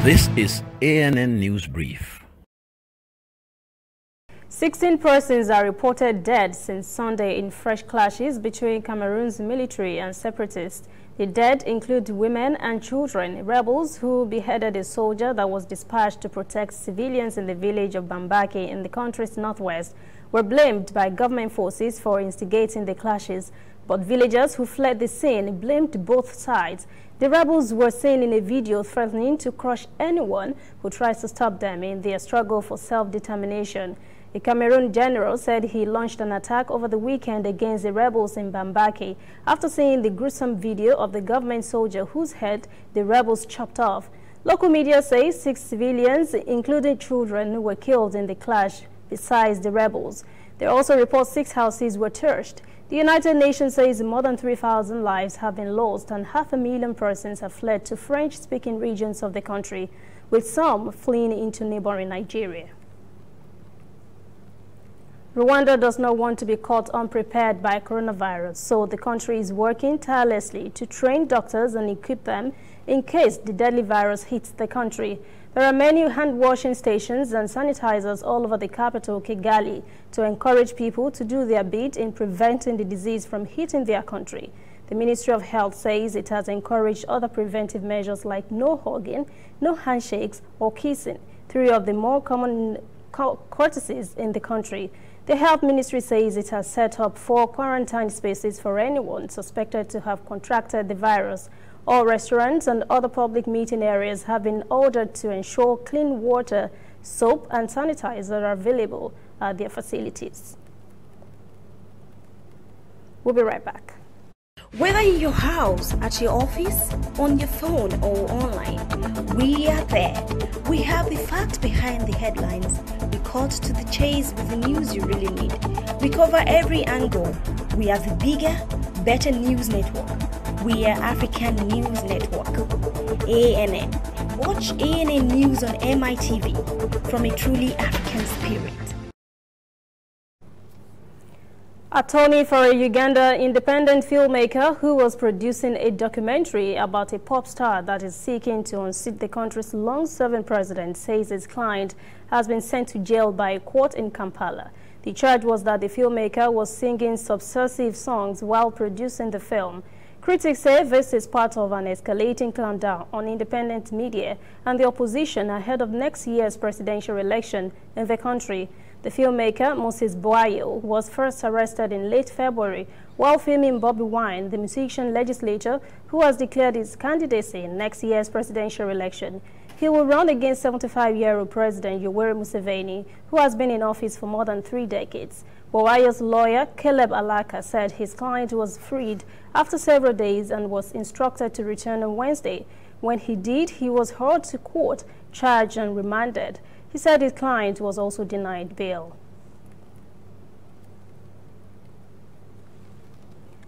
This is ANN News Brief. 16 persons are reported dead since Sunday in fresh clashes between Cameroon's military and separatists. The dead include women and children. Rebels who beheaded a soldier that was dispatched to protect civilians in the village of Bambaki in the country's northwest were blamed by government forces for instigating the clashes. But villagers who fled the scene blamed both sides. The rebels were seen in a video threatening to crush anyone who tries to stop them in their struggle for self-determination. The Cameroon general said he launched an attack over the weekend against the rebels in Bambaki after seeing the gruesome video of the government soldier whose head the rebels chopped off. Local media say 6 civilians, including children, were killed in the clash besides the rebels. They also report 6 houses were torched. The United Nations says more than 3,000 lives have been lost and 500,000 persons have fled to French-speaking regions of the country, with some fleeing into neighboring Nigeria. Rwanda does not want to be caught unprepared by coronavirus, so the country is working tirelessly to train doctors and equip them in case the deadly virus hits the country. There are many hand-washing stations and sanitizers all over the capital, Kigali, to encourage people to do their bit in preventing the disease from hitting their country. The Ministry of Health says it has encouraged other preventive measures like no hugging, no handshakes, or kissing, 3 of the more common courtesies in the country. The Health Ministry says it has set up 4 quarantine spaces for anyone suspected to have contracted the virus. All restaurants and other public meeting areas have been ordered to ensure clean water, soap, and sanitizer are available at their facilities. We'll be right back. Whether in your house, at your office, on your phone, or online, we are there. We have the facts behind the headlines. We cut to the chase with the news you really need. We cover every angle. We are the bigger, better news network. We are African News Network. ANN. Watch ANN News on MITV from a truly African spirit. Attorney for a Uganda independent filmmaker who was producing a documentary about a pop star that is seeking to unseat the country's long-serving president says his client has been sent to jail by a court in Kampala. The charge was that the filmmaker was singing subversive songs while producing the film. Critics say this is part of an escalating clampdown on independent media and the opposition ahead of next year's presidential election in the country. The filmmaker, Moses Boayo, was first arrested in late February while filming Bobby Wine, the musician legislator who has declared his candidacy in next year's presidential election. He will run against 75-year-old President Yoweri Museveni, who has been in office for more than 3 decades. Boayo's lawyer, Caleb Alaka, said his client was freed after several days and was instructed to return on Wednesday. When he did, he was hauled to court, charged and remanded. He said his client was also denied bail.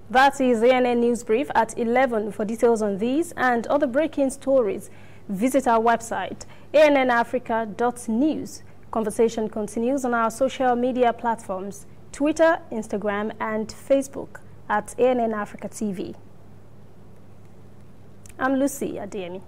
That is the ANN News Brief at 11. For details on these and other breaking stories, visit our website, annafrica.news. Conversation continues on our social media platforms, Twitter, Instagram, and Facebook at ANN Africa TV. I'm Lucy Adeyemi.